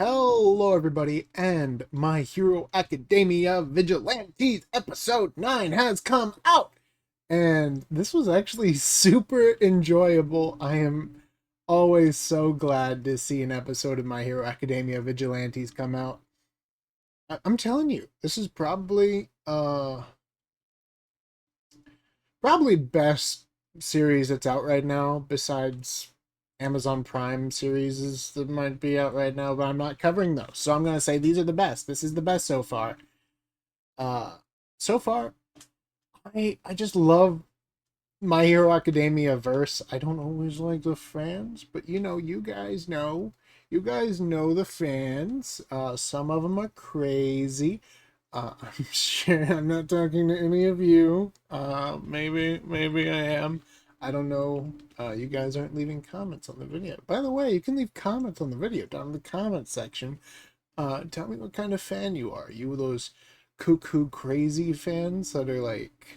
Hello, everybody, and My Hero Academia Vigilantes episode 9 has come out, and this was actually super enjoyable. I am always so glad to see an episode of My Hero Academia Vigilantes come out. I'm telling you, this is probably best series that's out right now, besides Amazon Prime series that might be out right now, but I'm not covering those. So I'm gonna say these are the best. This is the best so far. Uh so far, I just love My Hero Academia verse. I don't always like the fans, but you guys know. You guys know the fans. Some of them are crazy. I'm sure I'm not talking to any of you. Maybe I am. I don't know. You guys aren't leaving comments on the video. By the way, you can leave comments on the video down in the comments section. Tell me what kind of fan you are. You those cuckoo crazy fans that are like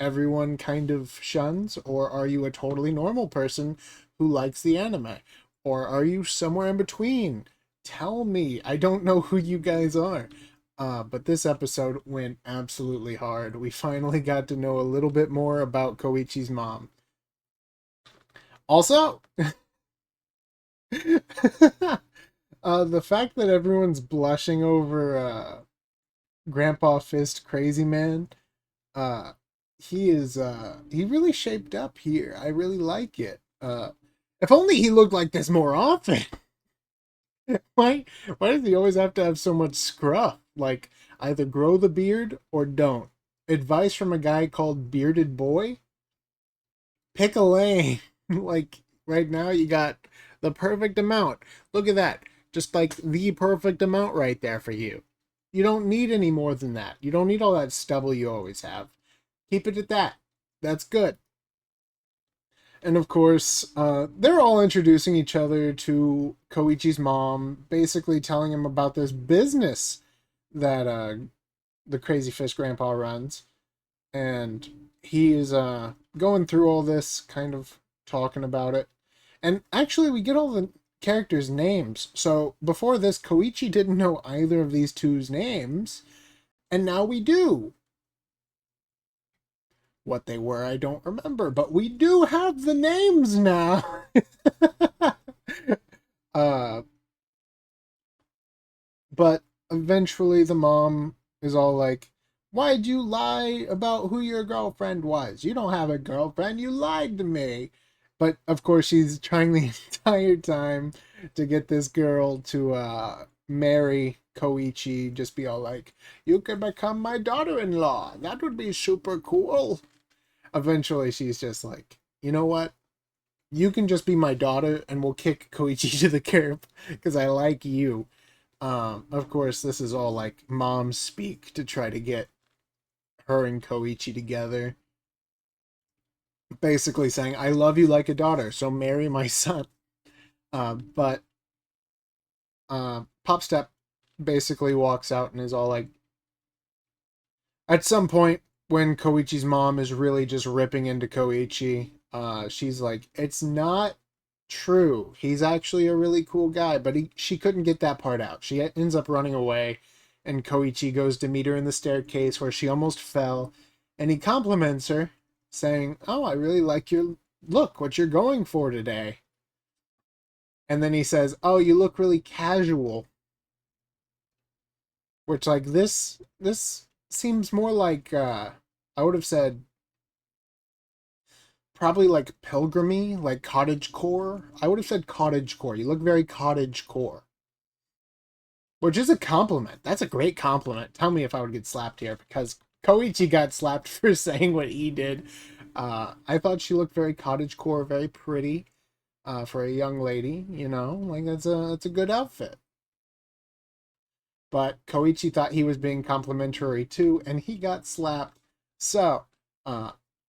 everyone kind of shuns, or are you a totally normal person who likes the anime? Or are you somewhere in between? Tell me. I don't know who you guys are. But this episode went absolutely hard. We finally got to know a little bit more about Koichi's mom. Also, the fact that everyone's blushing over Grandpa Fist Crazy Man, uh, he really shaped up here. I really like it. If only he looked like this more often. Why does he always have to have so much scruff? Like, either grow the beard or don't. Advice from a guy called Bearded Boy? Pick a lane. Like, right now you got the perfect amount. Look at that. Just like the perfect amount right there for you. You don't need any more than that. You don't need all that stubble you always have. Keep it at that. That's good. And of course, they're all introducing each other to Koichi's mom, basically telling him about this business that the Crazy Fish Grandpa runs. And he is going through all this, kind of talking about it. And actually, we get all the characters' names. So before this, Koichi didn't know either of these two's names, and now we do. What they were, I don't remember, but we do have the names now. uh, but eventually the mom is all like, "Why'd you lie about who your girlfriend was? You don't have a girlfriend. You lied to me." But of course, she's trying the entire time to get this girl to marry Koichi. Just be all like, "You could become my daughter-in-law. That would be super cool." Eventually she's just like, you know what? You can just be my daughter and we'll kick Koichi to the curb because I like you. Of course, this is all like mom speak to try to get her and Koichi together. Basically saying, I love you like a daughter, so marry my son. But Pop Step basically walks out and is all like, at some point, when Koichi's mom is really just ripping into Koichi, she's like, "It's not true. He's actually a really cool guy," but she couldn't get that part out. She ends up running away, and Koichi goes to meet her in the staircase where she almost fell, and he compliments her, saying, "Oh, I really like your look, what you're going for today." And then he says, "Oh, you look really casual," which like this seems more like I would have said probably like pilgrimy, like cottage core. I would have said cottage core. You look very cottage core, which is a compliment. That's a great compliment. Tell me if I would get slapped here because Koichi got slapped for saying what he did. I thought she looked very cottage core, very pretty for a young lady. You know, like that's a good outfit. But Koichi thought he was being complimentary too, and he got slapped. So,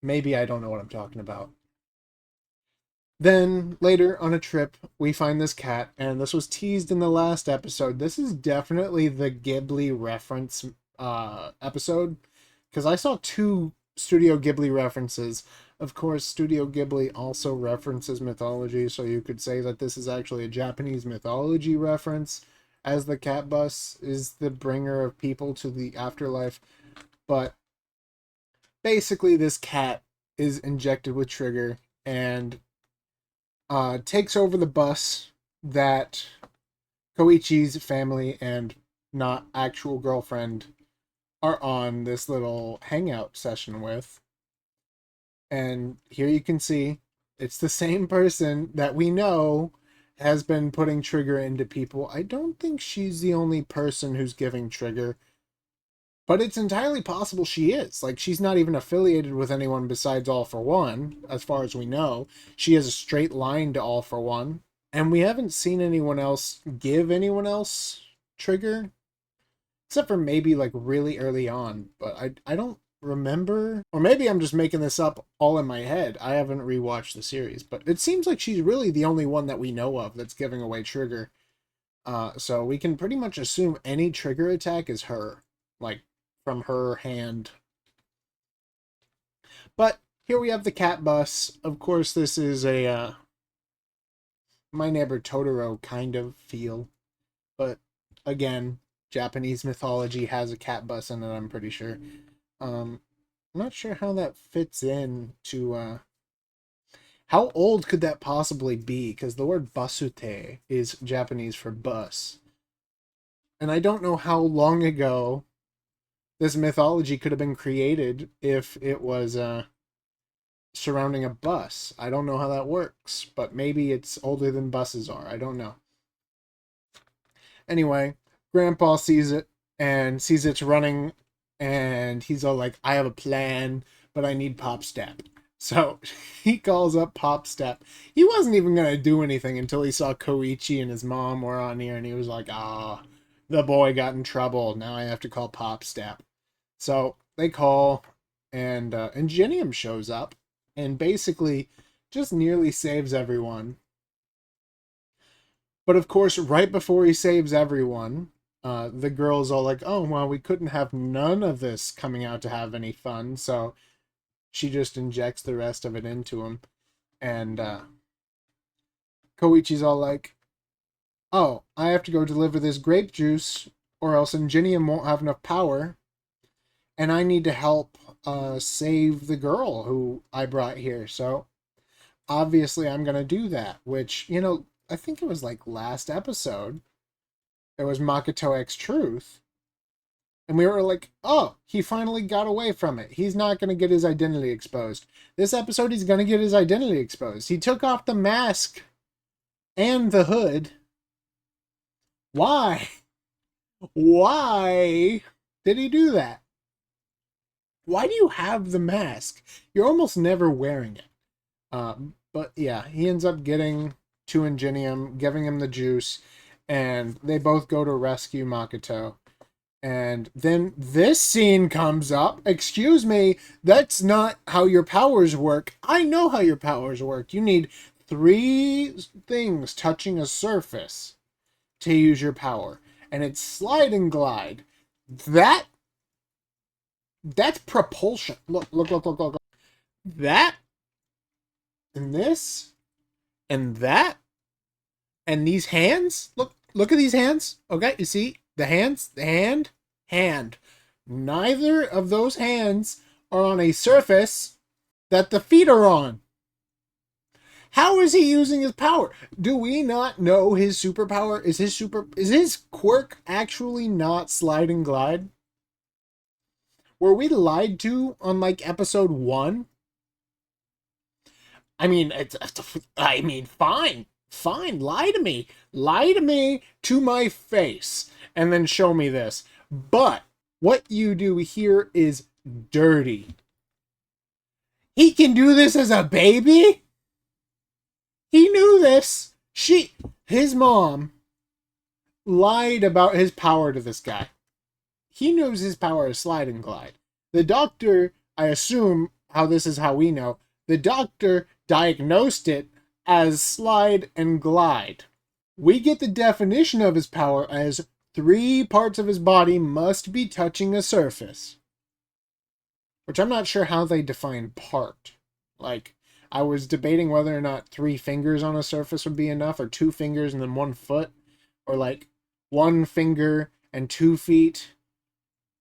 maybe I don't know what I'm talking about. Then later on a trip, we find this cat, and this was teased in the last episode. This is definitely the Ghibli reference episode because I saw two Studio Ghibli references. Of course, Studio Ghibli also references mythology, so you could say that this is actually a Japanese mythology reference. as the cat bus is the bringer of people to the afterlife. But basically, this cat is injected with trigger and takes over the bus that Koichi's family and not actual girlfriend are on this little hangout session with. And here you can see it's the same person that we know has been putting trigger into people. I don't think she's the only person who's giving trigger, but it's entirely possible she is. Like, she's not even affiliated with anyone besides All For One, as far as we know. She has a straight line to All For One, and we haven't seen anyone else give anyone else trigger, except for maybe like really early on, but I don't remember, or maybe I'm just making this up all in my head. I haven't rewatched the series, but it seems like she's really the only one that we know of that's giving away trigger. So we can pretty much assume any trigger attack is her, like from her hand. But here we have the cat bus. Of course, this is a My Neighbor Totoro kind of feel, but again, Japanese mythology has a cat bus in it, I'm pretty sure. I'm not sure how that fits in to how old could that possibly be? Because the word basute is Japanese for bus. And I don't know how long ago this mythology could have been created if it was surrounding a bus. I don't know how that works, but maybe it's older than buses are. I don't know. Anyway, Grandpa sees it and sees it's running, and he's all like, I have a plan, but I need Pop Step. So he calls up Pop Step. He wasn't even going to do anything until he saw Koichi and his mom were on here, and he was like, the boy got in trouble. Now I have to call Pop Step. So they call, and Ingenium shows up and basically just nearly saves everyone. But of course, right before he saves everyone, the girl's all like, oh, well, we couldn't have none of this coming out to have any fun. So she just injects the rest of it into him. And Koichi's all like, oh, I have to go deliver this grape juice or else Ingenium won't have enough power. And I need to help save the girl who I brought here. So obviously I'm going to do that, which, you know, I think it was like last episode. It was Makoto X Truth. And we were like, oh, he finally got away from it. He's not going to get his identity exposed. This episode, he's going to get his identity exposed. He took off the mask and the hood. Why? Why did he do that? Why do you have the mask? You're almost never wearing it. But yeah, he ends up getting to Ingenium, giving him the juice, and they both go to rescue Makoto. And then this scene comes up. Excuse me, that's not how your powers work. I know how your powers work. You need 3 things touching a surface to use your power. And it's slide and glide. That's propulsion. Look. That, and this, and that, and these hands. Look at these hands. Okay, you see? The hands, the hand. Neither of those hands are on a surface that the feet are on. How is he using his power? Do we not know his superpower? Is his quirk actually not slide and glide? Were we lied to on like episode 1? I mean, fine, lie to me to my face, and then show me this. But what you do here is dirty. He can do this as a baby? He knew this. His mom lied about his power to this guy. He knows his power is slide and glide. The doctor, I assume, how we know, the doctor diagnosed it as slide and glide. We get the definition of his power as 3 parts of his body must be touching a surface. Which I'm not sure how they define part. Like, I was debating whether or not 3 fingers on a surface would be enough, or 2 fingers and then 1 foot. Or like 1 finger and 2 feet.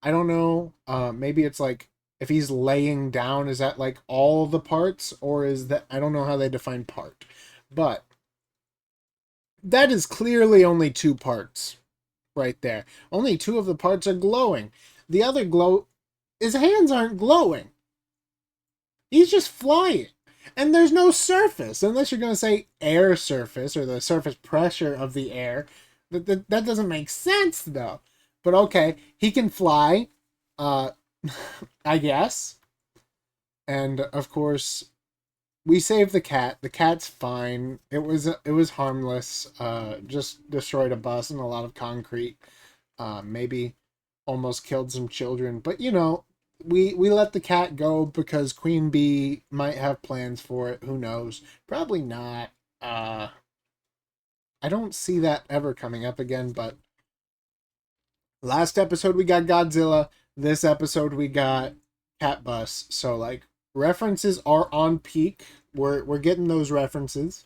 I don't know. Maybe it's like if he's laying down, is that like all the parts, or is that, I don't know how they define part, but that is clearly only 2 parts right there. Only 2 of the parts are glowing. The other glow, his hands aren't glowing. He's just flying. And there's no surface, unless you're going to say air surface or the surface pressure of the air. That doesn't make sense, though. But okay, he can fly, uh, I guess. And of course, we saved the cat. The cat's fine. It was harmless. Just destroyed a bus and a lot of concrete. Maybe almost killed some children. But you know, we let the cat go because Queen Bee might have plans for it. Who knows? Probably not. I don't see that ever coming up again. But last episode we got Godzilla. This episode we got Cat Bus. So like references are on peak. We're getting those references.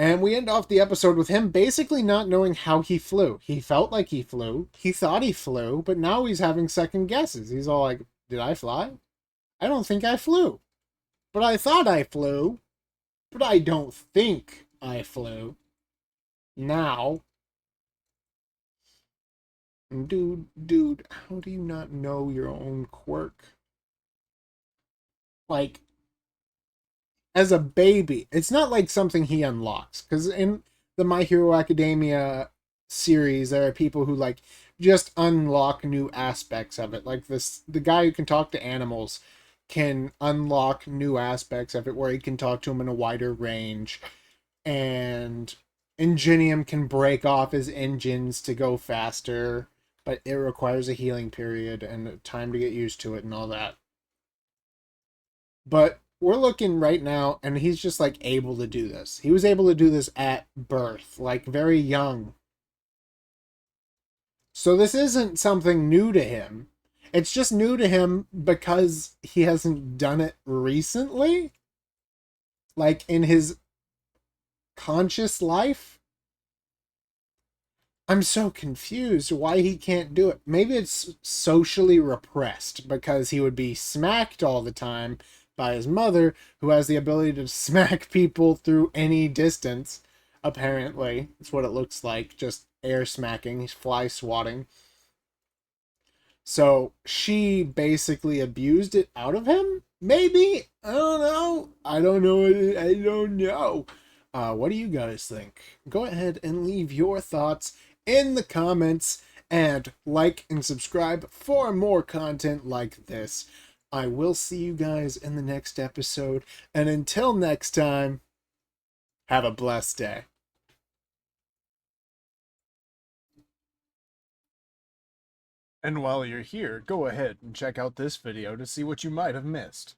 And we end off the episode with him basically not knowing how he flew. He felt like he flew. He thought he flew, but now he's having second guesses. He's all like, did I fly? I don't think I flew. But I thought I flew. But I don't think I flew. Now. Dude, how do you not know your own quirk? Like, as a baby, it's not like something he unlocks. Because in the My Hero Academia series, there are people who like just unlock new aspects of it. Like the guy who can talk to animals can unlock new aspects of it, where he can talk to them in a wider range. And Ingenium can break off his engines to go faster, but it requires a healing period and time to get used to it and all that. But we're looking right now, and he's just like able to do this. He was able to do this at birth, like very young. So this isn't something new to him. It's just new to him because he hasn't done it recently, like in his conscious life. I'm so confused why he can't do it. Maybe it's socially repressed because he would be smacked all the time by his mother, who has the ability to smack people through any distance. Apparently, that's what it looks like. Just air smacking, fly swatting. So she basically abused it out of him? Maybe? I don't know. I don't know. I don't know. What do you guys think? Go ahead and leave your thoughts in the comments and like and subscribe for more content like this. I will see you guys in the next episode. And until next time, have a blessed day. And while you're here, go ahead and check out this video to see what you might have missed.